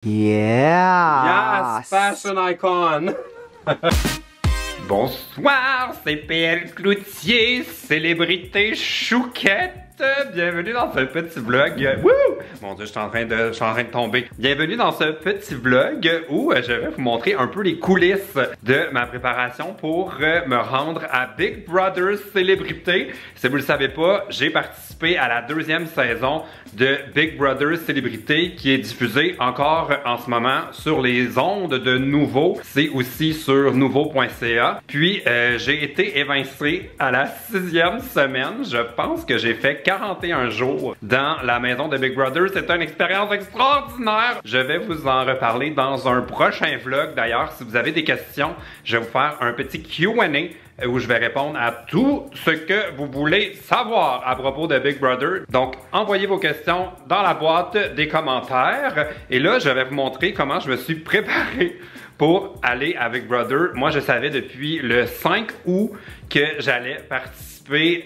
Yeah! Yes, fashion icon! Bonsoir, c'est PL Cloutier, célébrité chouquette. Bienvenue dans ce petit vlog. Wouh! Mon Dieu, je suis en train de tomber. Bienvenue dans ce petit vlog où je vais vous montrer un peu les coulisses de ma préparation pour me rendre à Big Brother Célébrité. Si vous le savez pas, j'ai participé à la deuxième saison de Big Brother Célébrité qui est diffusée encore en ce moment sur les ondes de Nouveau. C'est aussi sur nouveau.ca. Puis j'ai été évincé à la 6e semaine. Je pense que j'ai fait 41 jours dans la maison de Big Brother. C'est une expérience extraordinaire. Je vais vous en reparler dans un prochain vlog. D'ailleurs, si vous avez des questions, je vais vous faire un petit Q&A où je vais répondre à tout ce que vous voulez savoir à propos de Big Brother. Donc, envoyez vos questions dans la boîte des commentaires. Et là, je vais vous montrer comment je me suis préparé pour aller à Big Brother. Moi, je savais depuis le 5 août que j'allais participer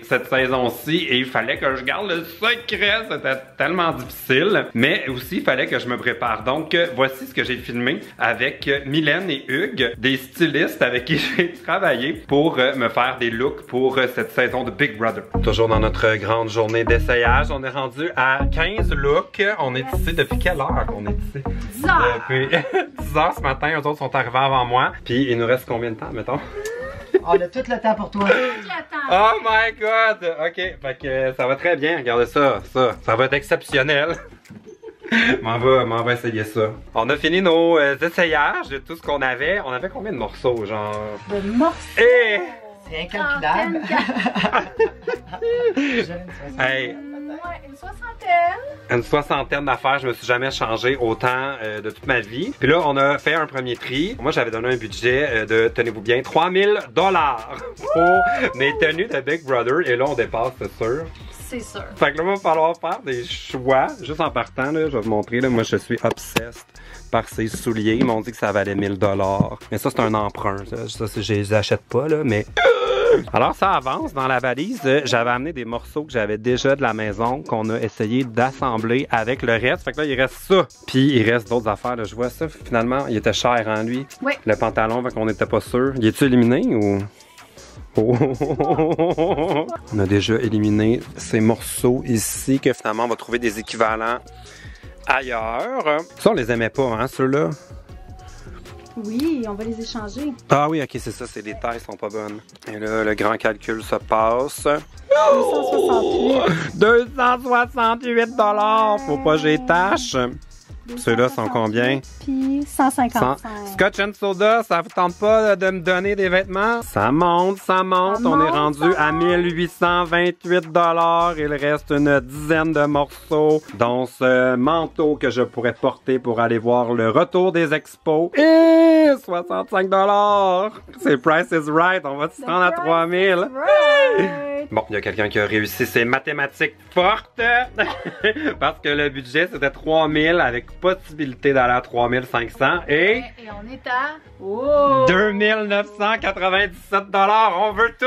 cette saison-ci et il fallait que je garde le secret. C'était tellement difficile. Mais aussi, il fallait que je me prépare. Donc, voici ce que j'ai filmé avec Mylène et Hugues, des stylistes avec qui j'ai travaillé pour me faire des looks pour cette saison de Big Brother. Toujours dans notre grande journée d'essayage. On est rendu à 15 looks. On est ici depuis quelle heure? On est ici? 10 heures! Depuis 10 heures ce matin. Eux autres sont arrivés avant moi. Puis, il nous reste combien de temps, mettons? On a tout le temps pour toi. Oh my god! Ok, fait que ça va très bien. Regardez ça, ça va être exceptionnel. m'en va essayer ça. On a fini nos essayages de tout ce qu'on avait. On avait combien de morceaux, genre? De morceaux! Hey! C'est incalculable. Hey! Ouais, une soixantaine. Une soixantaine d'affaires, je me suis jamais changé autant de toute ma vie. Puis là, on a fait un premier tri. Moi, j'avais donné un budget de, tenez-vous bien, 3000 $ pour mes tenues de Big Brother. Et là, on dépasse, c'est sûr. C'est sûr. Fait que là, il va falloir faire des choix. Juste en partant, là, je vais vous montrer. Là, moi, je suis obsessed par ces souliers. Ils m'ont dit que ça valait 1000 $. Mais ça, c'est un emprunt. Ça je les achète pas, là, mais... Alors, ça avance. Dans la valise, j'avais amené des morceaux que j'avais déjà de la maison, qu'on a essayé d'assembler avec le reste. Fait que là, il reste ça. Puis, il reste d'autres affaires. Là. Je vois ça. Finalement, il était cher, hein, lui? Oui. Le pantalon, fait qu'on n'était pas sûr. Il est-tu éliminé ou... Oh. On a déjà éliminé ces morceaux ici, que finalement, on va trouver des équivalents ailleurs. Ça, on les aimait pas, hein, ceux-là? Oui, on va les échanger. Ah oui, ok, c'est ça, c'est les tailles sont pas bonnes. Et là, le grand calcul se passe. 268. 268 $! Faut pas que j'ai tâche. Ceux-là sont combien? Puis 155. Scotch and soda, ça vous tente pas de me donner des vêtements? Ça monte, ça monte. On est rendu à 1828 $. Il reste une dizaine de morceaux, dont ce manteau que je pourrais porter pour aller voir le retour des expos. Et 65 $! C'est Price is Right. On va se rendre à 3000. Right. Bon, il y a quelqu'un qui a réussi ses mathématiques fortes parce que le budget c'était 3000 avec possibilité d'aller à 3500 et on est à 2997 $. On veut tout!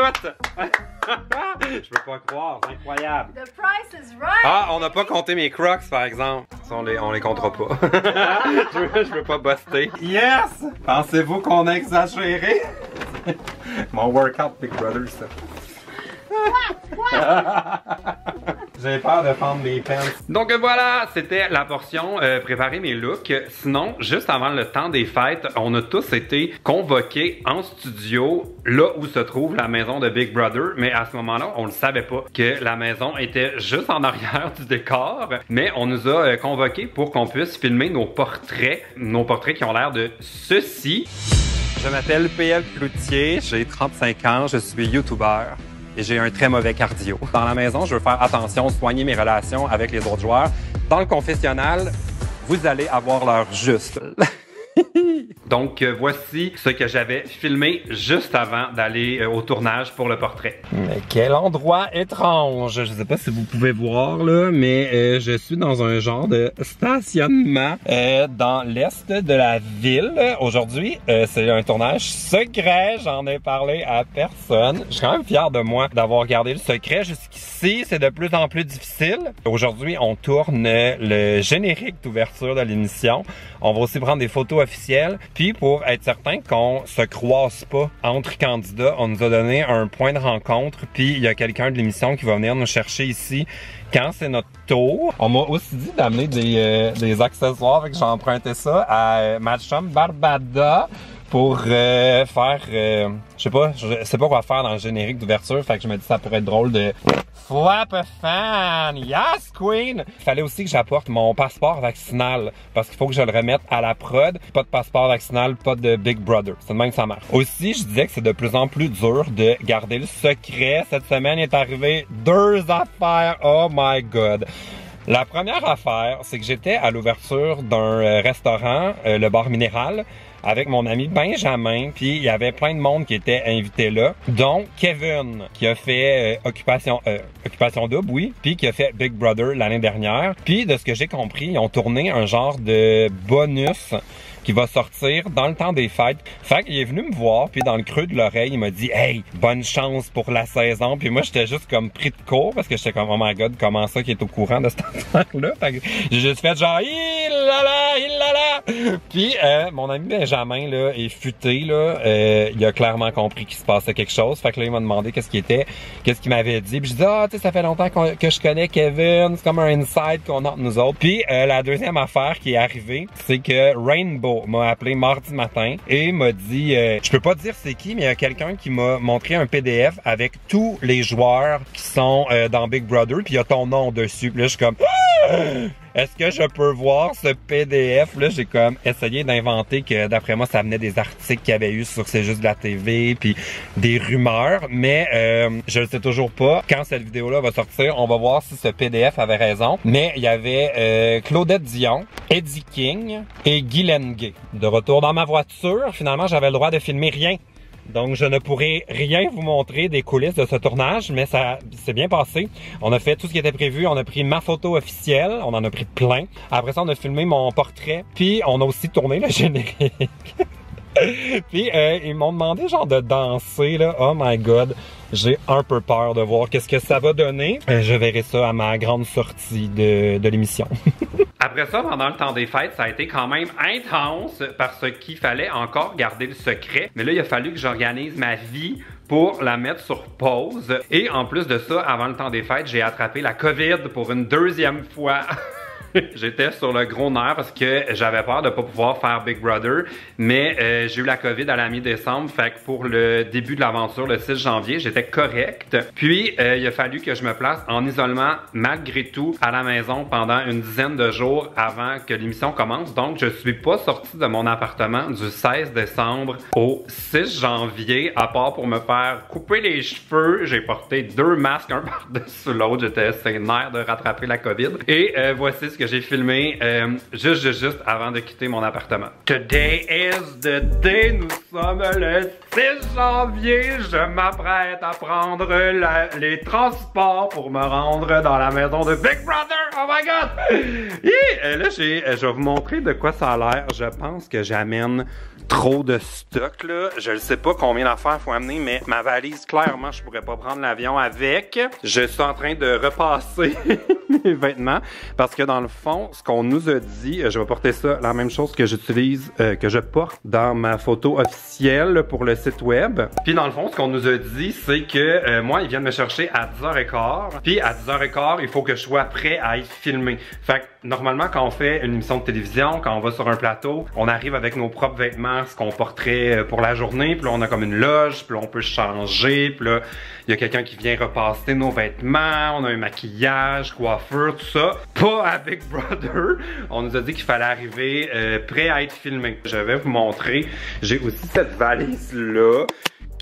Je peux pas croire, c'est incroyable. The price is right. Ah, on n'a pas compté mes Crocs par exemple. Ça, on les comptera pas. je veux pas buster. Yes! Pensez-vous qu'on a exagéré? Mon workout Big Brother, ça. J'ai peur de prendre mes pants. Donc voilà, c'était la portion préparer mes looks. Sinon, juste avant le temps des fêtes, on a tous été convoqués en studio, là où se trouve la maison de Big Brother. Mais à ce moment-là, on ne savait pas que la maison était juste en arrière du décor. Mais on nous a convoqués pour qu'on puisse filmer nos portraits qui ont l'air de ceci. Je m'appelle PL Cloutier, j'ai 35 ans, je suis YouTuber. Et j'ai un très mauvais cardio. Dans la maison, je veux faire attention, soigner mes relations avec les autres joueurs. Dans le confessionnal, vous allez avoir l'heure juste. Donc, voici ce que j'avais filmé juste avant d'aller au tournage pour le portrait. Mais quel endroit étrange! Je sais pas si vous pouvez voir là, mais je suis dans un genre de stationnement dans l'est de la ville. Aujourd'hui, c'est un tournage secret. J'en ai parlé à personne. Je suis quand même fier de moi d'avoir gardé le secret jusqu'ici. C'est de plus en plus difficile. Aujourd'hui, on tourne le générique d'ouverture de l'émission. On va aussi prendre des photos officielles. Puis pour être certain qu'on se croise pas entre candidats, on nous a donné un point de rencontre. Puis il y a quelqu'un de l'émission qui va venir nous chercher ici quand c'est notre tour. On m'a aussi dit d'amener des accessoires, fait que j'ai emprunté ça à ma chum Barbada pour faire, je sais pas quoi faire dans le générique d'ouverture, fait que je me dis ça pourrait être drôle de Flap a fan! Yes, queen! Il fallait aussi que j'apporte mon passeport vaccinal parce qu'il faut que je le remette à la prod. Pas de passeport vaccinal, pas de Big Brother. C'est de même que ça marche. Aussi, je disais que c'est de plus en plus dur de garder le secret. Cette semaine est arrivé 2 affaires. Oh my god! La première affaire, c'est que j'étais à l'ouverture d'un restaurant, le Bar Minéral, avec mon ami Benjamin, puis il y avait plein de monde qui était invité là, dont Kevin, qui a fait Occupation Double, oui, puis qui a fait Big Brother l'année dernière. Puis de ce que j'ai compris, ils ont tourné un genre de bonus qui va sortir dans le temps des fêtes. Fait qu'il est venu me voir, puis dans le creux de l'oreille, il m'a dit « Hey, bonne chance pour la saison ». Puis moi, j'étais juste comme pris de court, parce que j'étais comme « Oh my God, comment ça qui est au courant de cette affaire-là? » Fait que j'ai juste fait genre « Il la la! » Puis mon ami Benjamin, là, est futé, là. Il a clairement compris qu'il se passait quelque chose. Fait que là, il m'a demandé qu'est-ce qu'il m'avait dit. Puis je dis « Ah, tu sais, ça fait longtemps que je connais Kevin. C'est comme un insight qu'on a entre nous autres. » Puis la deuxième affaire qui est arrivée, c'est que Rainbow m'a appelé mardi matin et m'a dit je peux pas dire c'est qui, mais il y a quelqu'un qui m'a montré un PDF avec tous les joueurs qui sont dans Big Brother, puis il y a ton nom dessus. Puis là, je suis comme est-ce que je peux voir ce PDF? Là, j'ai comme essayé d'inventer que d'après moi, ça venait des articles qu'il y avait eu sur C'est juste de la TV, puis des rumeurs, mais je le sais toujours pas. Quand cette vidéo-là va sortir, on va voir si ce PDF avait raison. Mais il y avait Claudette Dion, Eddie King et Guylaine Gay. De retour dans ma voiture, finalement, j'avais le droit de filmer rien. Donc, je ne pourrai rien vous montrer des coulisses de ce tournage, mais ça s'est bien passé. On a fait tout ce qui était prévu. On a pris ma photo officielle. On en a pris plein. Après ça, on a filmé mon portrait. Puis, on a aussi tourné le générique. Puis, ils m'ont demandé genre de danser, là. Oh my God. J'ai un peu peur de voir qu'est-ce que ça va donner. Je verrai ça à ma grande sortie de l'émission. Après ça, pendant le temps des fêtes, ça a été quand même intense parce qu'il fallait encore garder le secret. Mais là, il a fallu que j'organise ma vie pour la mettre sur pause. Et en plus de ça, avant le temps des fêtes, j'ai attrapé la COVID pour une 2e fois. J'étais sur le gros nerf parce que j'avais peur de pas pouvoir faire Big Brother, mais j'ai eu la COVID à la mi-décembre, fait que pour le début de l'aventure, le 6 janvier, j'étais correct. Puis il a fallu que je me place en isolement malgré tout à la maison pendant une dizaine de jours avant que l'émission commence. Donc je suis pas sorti de mon appartement du 16 décembre au 6 janvier, à part pour me faire couper les cheveux. J'ai porté 2 masques, un par-dessus l'autre. J'étais sénère de rattraper la COVID. Et voici ce que j'ai filmé juste avant de quitter mon appartement. Today is the day, nous sommes le 6 janvier, je m'apprête à prendre les transports pour me rendre dans la maison de Big Brother. Oh my God! Et là, je vais vous montrer de quoi ça a l'air. Je pense que j'amène trop de stock là. Je ne sais pas combien d'affaires faut amener, mais ma valise, clairement, je pourrais pas prendre l'avion avec. Je suis en train de repasser mes vêtements parce que dans le fond, ce qu'on nous a dit, je vais porter ça, la même chose que j'utilise, que je porte dans ma photo officielle pour le site web. Puis dans le fond, ce qu'on nous a dit, c'est que moi, ils viennent me chercher à 10h15. Puis à 10h15, il faut que je sois prêt à être filmé. Fait que normalement, quand on fait une émission de télévision, quand on va sur un plateau, on arrive avec nos propres vêtements, ce qu'on porterait pour la journée. Puis là, on a comme une loge, puis là, on peut changer. Puis là, il y a quelqu'un qui vient repasser nos vêtements. On a un maquillage, coiffure, tout ça. Pas à Big Brother. On nous a dit qu'il fallait arriver prêt à être filmé. Je vais vous montrer. J'ai aussi cette valise-là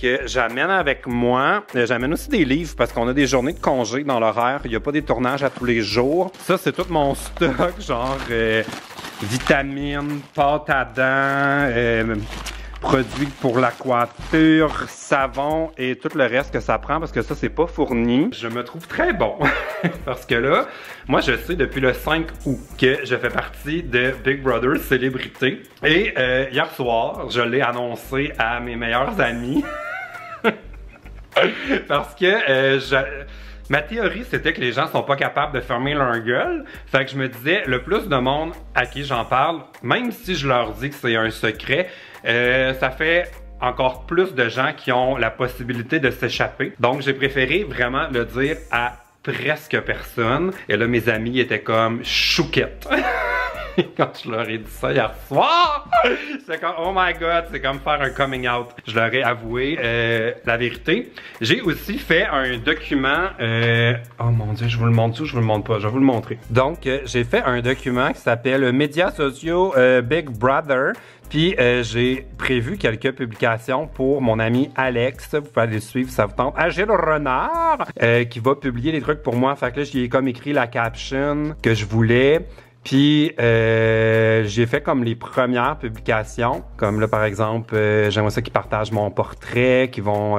que j'amène avec moi. J'amène aussi des livres parce qu'on a des journées de congé dans l'horaire. Il n'y a pas des tournages à tous les jours. Ça, c'est tout mon stock, genre vitamines, pâte à dents, produits pour la coiffure, savon et tout le reste que ça prend parce que ça, c'est pas fourni. Je me trouve très bon parce que là, moi, je sais depuis le 5 août que je fais partie de Big Brother Célébrité. Et hier soir, je l'ai annoncé à mes meilleurs amis parce que ma théorie, c'était que les gens sont pas capables de fermer leur gueule. Fait que je me disais, le plus de monde à qui j'en parle, même si je leur dis que c'est un secret, ça fait encore plus de gens qui ont la possibilité de s'échapper. Donc, j'ai préféré vraiment le dire à presque personne. Et là, mes amis étaient comme chouquettes. Quand je leur ai dit ça hier soir, c'est comme, oh my god, c'est comme faire un coming out. Je leur ai avoué la vérité. J'ai aussi fait un document, oh mon dieu, je vous le montre ou je vous le montre pas, je vais vous le montrer. Donc, j'ai fait un document qui s'appelle Médias sociaux Big Brother. Puis j'ai prévu quelques publications pour mon ami Alex. Vous pouvez aller le suivre, ça vous tente. Agile Renard, qui va publier les trucs pour moi. Fait que là, j'y ai comme écrit la caption que je voulais. Puis j'ai fait comme les premières publications, comme là par exemple, j'aimerais ça qu'ils partagent mon portrait, qu'ils vont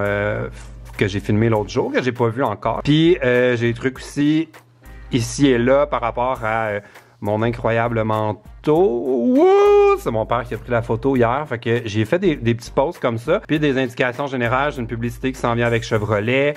que j'ai filmé l'autre jour, que j'ai pas vu encore. Puis j'ai des trucs aussi ici et là par rapport à mon incroyable manteau. C'est mon père qui a pris la photo hier, fait que j'ai fait des petits posts comme ça, puis des indications générales d'une publicité qui s'en vient avec Chevrolet.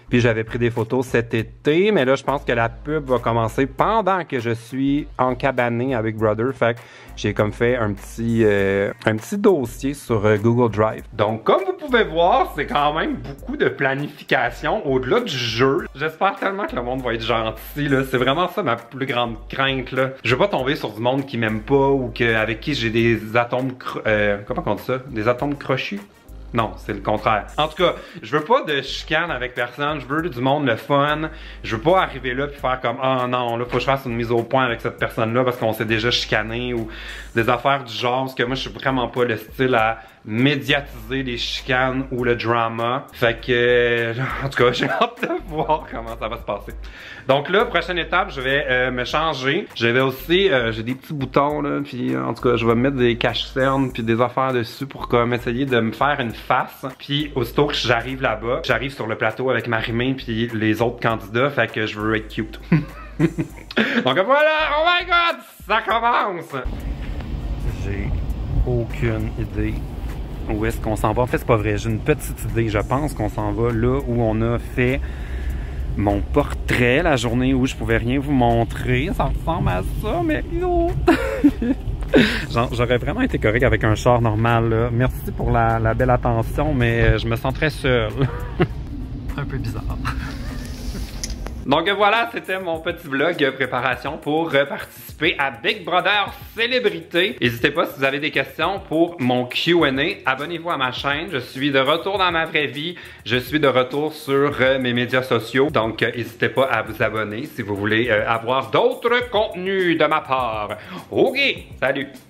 Puis j'avais pris des photos cet été, mais là, je pense que la pub va commencer pendant que je suis encabané avec Brother. Fait que j'ai comme fait un petit dossier sur Google Drive. Donc, comme vous pouvez voir, c'est quand même beaucoup de planification au-delà du jeu. J'espère tellement que le monde va être gentil, là. C'est vraiment ça ma plus grande crainte, là. Je veux pas tomber sur du monde qui m'aime pas ou avec qui j'ai des atomes... comment on dit ça? Des atomes crochus? Non, c'est le contraire. En tout cas, je veux pas de chicane avec personne, je veux du monde le fun. Je veux pas arriver là puis faire comme « Ah non, là, faut que je fasse une mise au point avec cette personne-là parce qu'on s'est déjà chicané » ou des affaires du genre, parce que moi, je suis vraiment pas le style à médiatiser les chicanes ou le drama. Fait que, en tout cas, j'ai hâte de voir comment ça va se passer. Donc là, prochaine étape, je vais me changer. Je vais aussi, j'ai des petits boutons là, puis en tout cas, je vais mettre des cache-cernes puis des affaires dessus pour comme essayer de me faire une face. Puis aussitôt que j'arrive là-bas, j'arrive sur le plateau avec Marie-Mé puis les autres candidats, fait que je veux être cute. Donc voilà, oh my god, ça commence! J'ai aucune idée où est-ce qu'on s'en va. En fait, c'est pas vrai, j'ai une petite idée. Je pense qu'on s'en va là où on a fait mon portrait, la journée où je pouvais rien vous montrer. Ça ressemble à ça, mais yo! J'aurais vraiment été correct avec un char normal, là. Merci pour la belle attention, mais je me sens très seul. Un peu bizarre. Donc voilà, c'était mon petit vlog préparation pour participer à Big Brother Célébrité. N'hésitez pas si vous avez des questions pour mon Q&A. Abonnez-vous à ma chaîne. Je suis de retour dans ma vraie vie. Je suis de retour sur mes médias sociaux. Donc n'hésitez pas à vous abonner si vous voulez avoir d'autres contenus de ma part. Ok, salut!